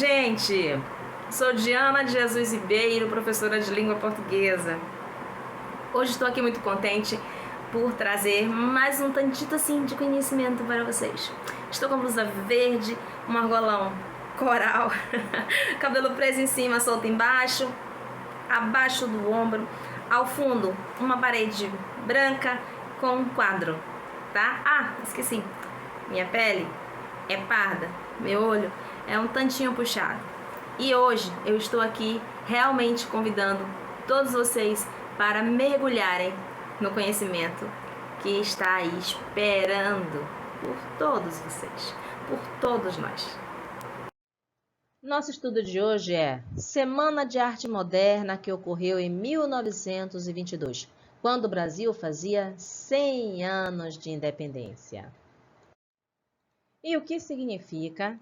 gente! Sou Diana de Jesus Ribeiro, professora de língua portuguesa. Hoje estou aqui muito contente por trazer mais um tantito assim de conhecimento para vocês. Estou com a blusa verde, um argolão coral, cabelo preso em cima, solto embaixo, abaixo do ombro, ao fundo uma parede branca com um quadro, tá? Ah, esqueci, minha pele é parda, meu olho é um tantinho puxado. E hoje eu estou aqui realmente convidando todos vocês para mergulharem no conhecimento que está aí esperando por todos vocês, por todos nós. Nosso estudo de hoje é Semana de Arte Moderna, que ocorreu em 1922, quando o Brasil fazia 100 anos de independência. E o que significa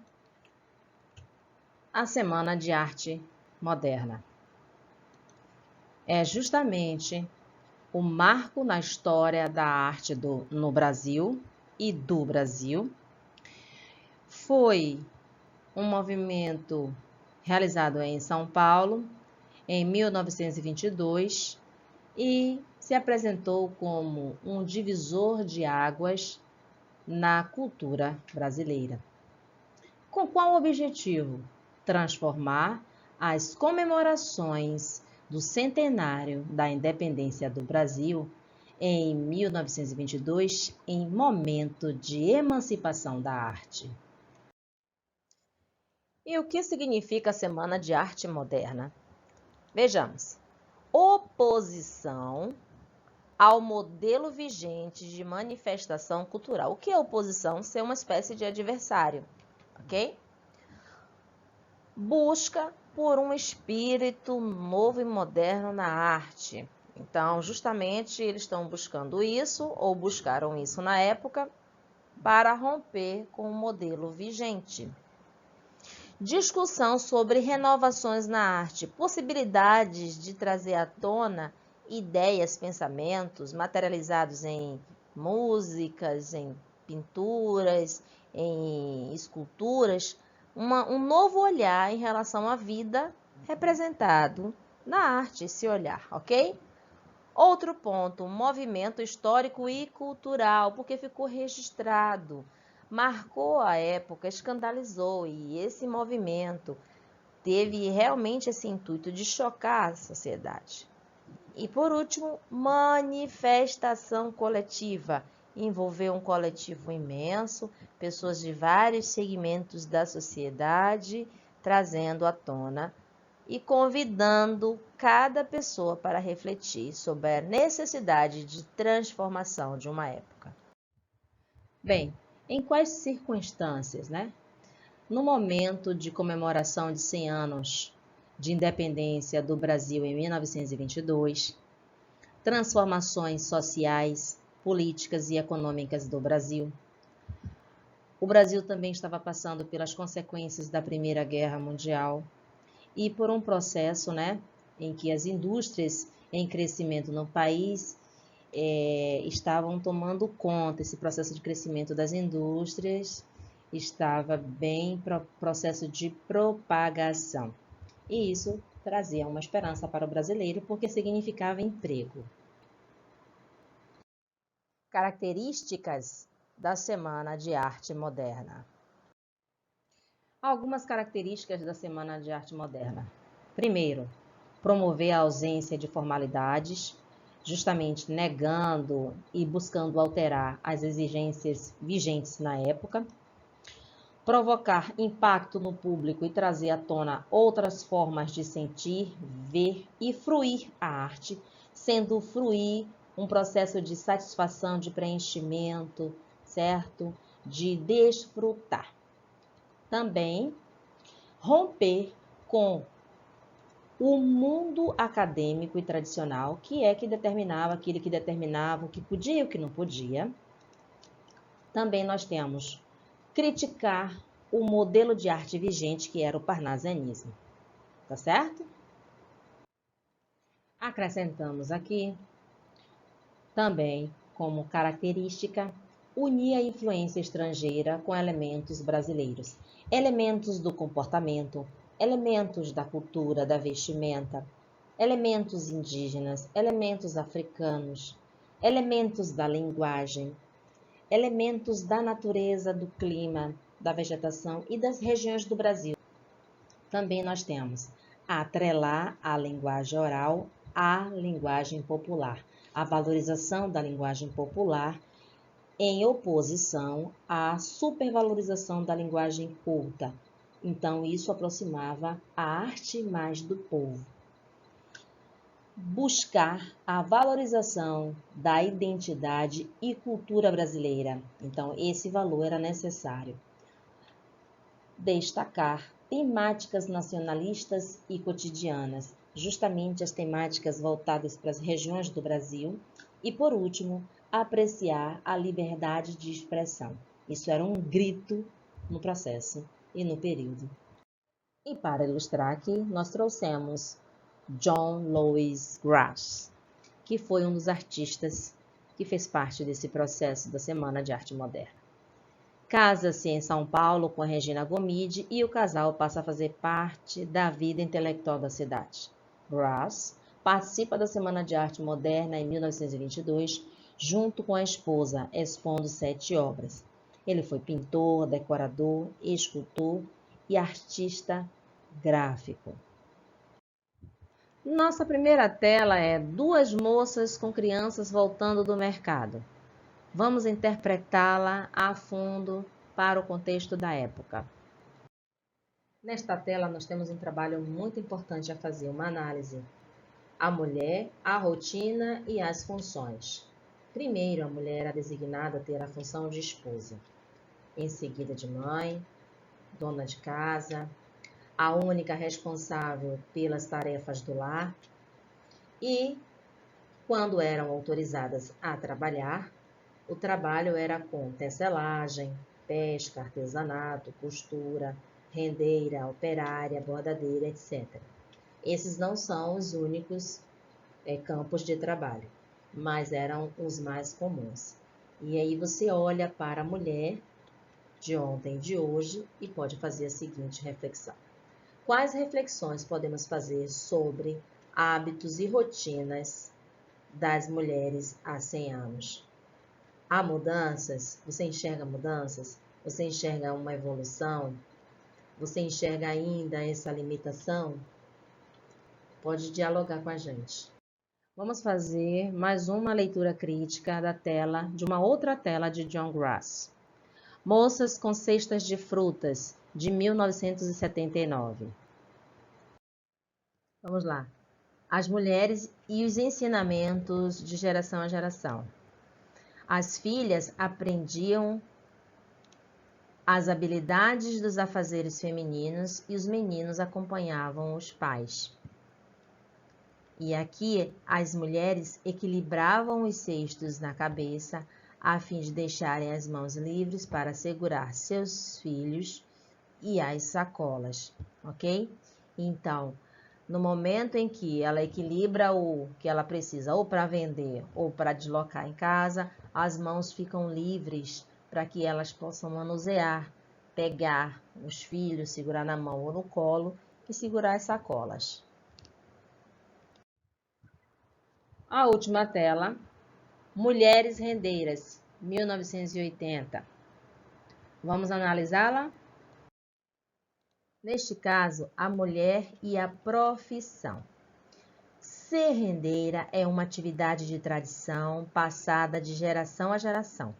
a Semana de Arte Moderna? É justamente o marco na história da arte no Brasil e do Brasil. Foi um movimento realizado em São Paulo em 1922 e se apresentou como um divisor de águas na cultura brasileira. Com qual objetivo? Transformar as comemorações do centenário da independência do Brasil em 1922 em momento de emancipação da arte. E o que significa a Semana de Arte Moderna? Vejamos. Oposição ao modelo vigente de manifestação cultural. O que é oposição? Ser uma espécie de adversário, ok? Busca por um espírito novo e moderno na arte. Então, justamente, eles estão buscando isso, ou buscaram isso na época, para romper com o modelo vigente. Discussão sobre renovações na arte, possibilidades de trazer à tona ideias, pensamentos materializados em músicas, em pinturas, em esculturas, um novo olhar em relação à vida representado na arte, esse olhar, ok? Outro ponto, movimento histórico e cultural, porque ficou registrado, marcou a época, escandalizou, e esse movimento teve realmente esse intuito de chocar a sociedade. E por último, manifestação coletiva, envolveu um coletivo imenso, pessoas de vários segmentos da sociedade, trazendo à tona e convidando cada pessoa para refletir sobre a necessidade de transformação de uma época. Bem, em quais circunstâncias, né? No momento de comemoração de 100 anos de independência do Brasil em 1922, transformações sociais, políticas e econômicas do Brasil. O Brasil também estava passando pelas consequências da Primeira Guerra Mundial e por um processo, né, em que as indústrias em crescimento no país estavam tomando conta. Esse processo de crescimento das indústrias estava bem processo de propagação. E isso trazia uma esperança para o brasileiro, porque significava emprego. Características da Semana de Arte Moderna. Algumas características da Semana de Arte Moderna. Primeiro, promover a ausência de formalidades, justamente negando e buscando alterar as exigências vigentes na época. Provocar impacto no público e trazer à tona outras formas de sentir, ver e fruir a arte, sendo o fruir um processo de satisfação, de preenchimento, certo? De desfrutar. Também romper com o mundo acadêmico e tradicional, que determinava aquilo que determinava o que podia e o que não podia. Também nós temos criticar o modelo de arte vigente, que era o parnasianismo. Tá certo? Acrescentamos aqui também como característica unia a influência estrangeira com elementos brasileiros, elementos do comportamento, elementos da cultura, da vestimenta, elementos indígenas, elementos africanos, elementos da linguagem, elementos da natureza, do clima, da vegetação e das regiões do Brasil. Também nós temos a atrelar a linguagem oral à linguagem popular, a valorização da linguagem popular em oposição à supervalorização da linguagem culta. Então, isso aproximava a arte mais do povo. Buscar a valorização da identidade e cultura brasileira. Então, esse valor era necessário. Destacar temáticas nacionalistas e cotidianas, justamente as temáticas voltadas para as regiões do Brasil. E, por último, apreciar a liberdade de expressão. Isso era um grito no processo e no período. E para ilustrar aqui, nós trouxemos John Lewis Grass, que foi um dos artistas que fez parte desse processo da Semana de Arte Moderna. Casa-se em São Paulo com a Regina Gomide e o casal passa a fazer parte da vida intelectual da cidade. Grass participa da Semana de Arte Moderna em 1922, junto com a esposa, expondo 7 obras. Ele foi pintor, decorador, escultor e artista gráfico. Nossa primeira tela é 2 moças com crianças voltando do mercado. Vamos interpretá-la a fundo para o contexto da época. Nesta tela nós temos um trabalho muito importante a fazer, uma análise. A mulher, a rotina e as funções. Primeiro, a mulher era designada a ter a função de esposa. Em seguida, de mãe, dona de casa, a única responsável pelas tarefas do lar. E, quando eram autorizadas a trabalhar, o trabalho era com tecelagem, pesca, artesanato, costura, rendeira, operária, bordadeira, etc. Esses não são os únicos campos de trabalho, mas eram os mais comuns. E aí você olha para a mulher de ontem e de hoje e pode fazer a seguinte reflexão. Quais reflexões podemos fazer sobre hábitos e rotinas das mulheres há 100 anos? Há mudanças? Você enxerga mudanças? Você enxerga uma evolução? Você enxerga ainda essa limitação? Pode dialogar com a gente. Vamos fazer mais uma leitura crítica da tela, de uma outra tela de John Grass. Moças com cestas de frutas, de 1979. Vamos lá. As mulheres e os ensinamentos de geração a geração. As filhas aprendiam as habilidades dos afazeres femininos e os meninos acompanhavam os pais. E aqui as mulheres equilibravam os cestos na cabeça a fim de deixarem as mãos livres para segurar seus filhos e as sacolas, ok? Então, no momento em que ela equilibra o que ela precisa ou para vender ou para deslocar em casa, as mãos ficam livres para que elas possam manusear, pegar os filhos, segurar na mão ou no colo e segurar as sacolas. A última tela, Mulheres Rendeiras, 1980. Vamos analisá-la? Neste caso, a mulher e a profissão. Ser rendeira é uma atividade de tradição passada de geração a geração.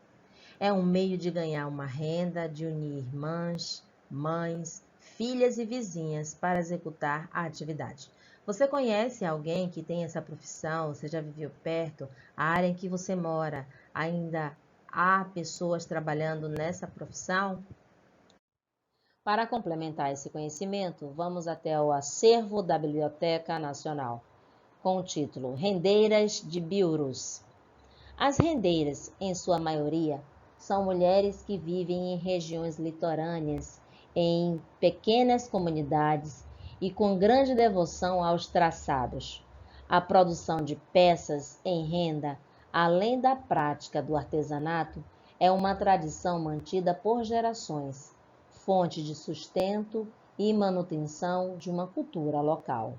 É um meio de ganhar uma renda, de unir irmãs, mães, filhas e vizinhas para executar a atividade. Você conhece alguém que tem essa profissão? Você já viveu perto? A área em que você mora, ainda há pessoas trabalhando nessa profissão? Para complementar esse conhecimento, vamos até o acervo da Biblioteca Nacional, com o título Rendeiras de Biurus. As rendeiras, em sua maioria, são mulheres que vivem em regiões litorâneas, em pequenas comunidades e com grande devoção aos traçados. A produção de peças em renda, além da prática do artesanato, é uma tradição mantida por gerações, fonte de sustento e manutenção de uma cultura local.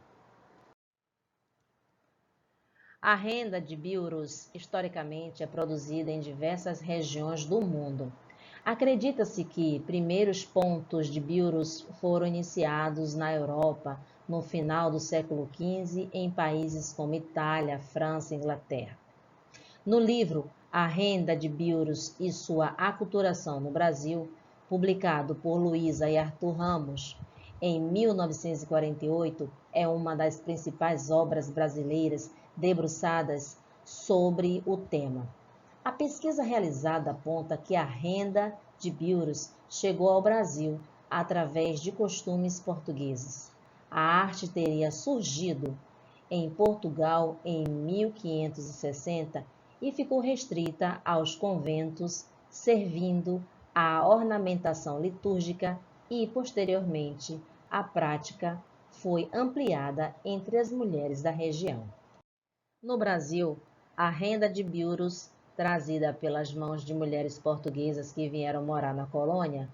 A renda de Biurus, historicamente, é produzida em diversas regiões do mundo. Acredita-se que primeiros pontos de Biurus foram iniciados na Europa no final do século XV em países como Itália, França e Inglaterra. No livro A Renda de Biurus e sua Aculturação no Brasil, publicado por Luísa e Arthur Ramos, em 1948, é uma das principais obras brasileiras debruçadas sobre o tema. A pesquisa realizada aponta que a renda de Biurus chegou ao Brasil através de costumes portugueses. A arte teria surgido em Portugal em 1560 e ficou restrita aos conventos, servindo à ornamentação litúrgica e, posteriormente, a prática foi ampliada entre as mulheres da região. No Brasil, a renda de Biurus, trazida pelas mãos de mulheres portuguesas que vieram morar na colônia,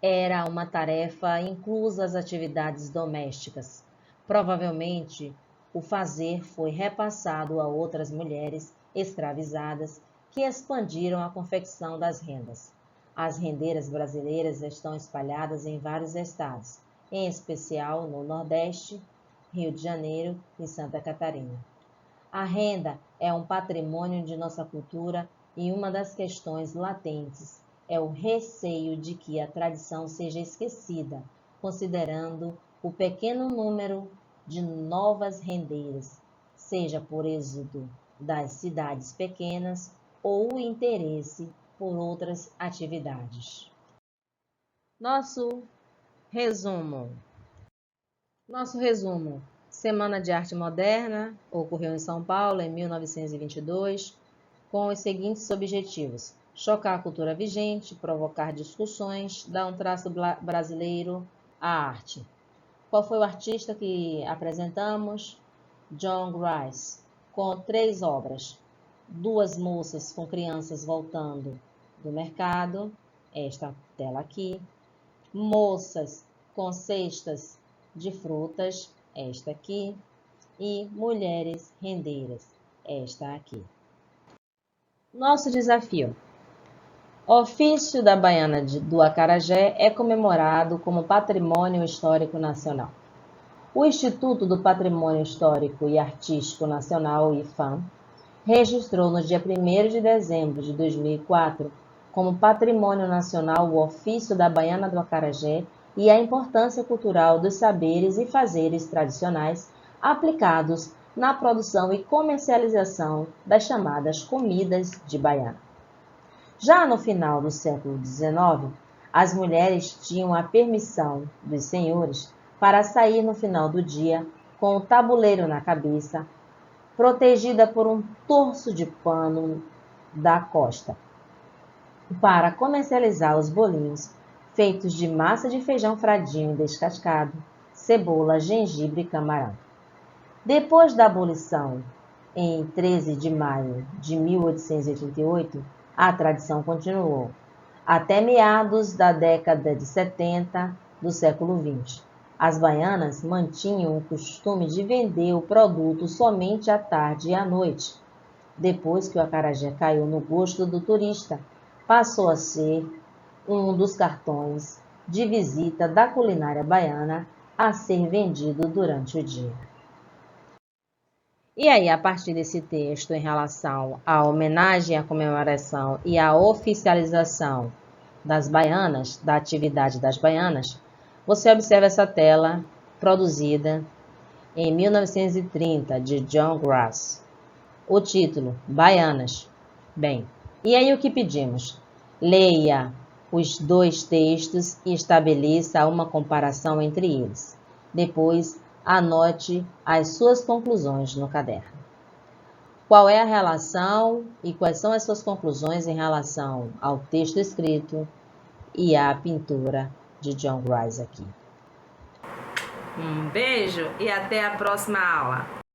era uma tarefa inclusa as atividades domésticas. Provavelmente, o fazer foi repassado a outras mulheres escravizadas que expandiram a confecção das rendas. As rendeiras brasileiras estão espalhadas em vários estados, em especial no Nordeste, Rio de Janeiro e Santa Catarina. A renda é um patrimônio de nossa cultura e uma das questões latentes é o receio de que a tradição seja esquecida, considerando o pequeno número de novas rendeiras, seja por êxodo das cidades pequenas ou o interesse por outras atividades. Nosso resumo. Semana de Arte Moderna ocorreu em São Paulo em 1922, com os seguintes objetivos: chocar a cultura vigente, provocar discussões, dar um traço brasileiro à arte. Qual foi o artista que apresentamos? John Grice, com 3 obras. 2 moças com crianças voltando do mercado, esta tela aqui. Moças com cestas de frutas, esta aqui, e mulheres rendeiras, esta aqui. Nosso desafio. O ofício da baiana do acarajé é comemorado como Patrimônio Histórico Nacional. O Instituto do Patrimônio Histórico e Artístico Nacional, IFAM, registrou no dia 1º de dezembro de 2004 como Patrimônio Nacional o ofício da baiana do acarajé e a importância cultural dos saberes e fazeres tradicionais aplicados na produção e comercialização das chamadas comidas de baiana. Já no final do século XIX, as mulheres tinham a permissão dos senhores para sair no final do dia com o tabuleiro na cabeça, protegida por um torso de pano da costa, para comercializar os bolinhos feitos de massa de feijão fradinho descascado, cebola, gengibre e camarão. Depois da abolição, em 13 de maio de 1888, a tradição continuou, até meados da década de 70 do século XX. As baianas mantinham o costume de vender o produto somente à tarde e à noite. Depois que o acarajé caiu no gosto do turista, passou a ser um dos cartões de visita da culinária baiana a ser vendido durante o dia. E aí, a partir desse texto em relação à homenagem, à comemoração e à oficialização das baianas, da atividade das baianas, você observa essa tela produzida em 1930 de John Grice. O título, Baianas. Bem, e aí o que pedimos? Leia os 2 textos e estabeleça uma comparação entre eles. Depois, anote as suas conclusões no caderno. Qual é a relação e quais são as suas conclusões em relação ao texto escrito e à pintura de John Grice aqui? Um beijo e até a próxima aula!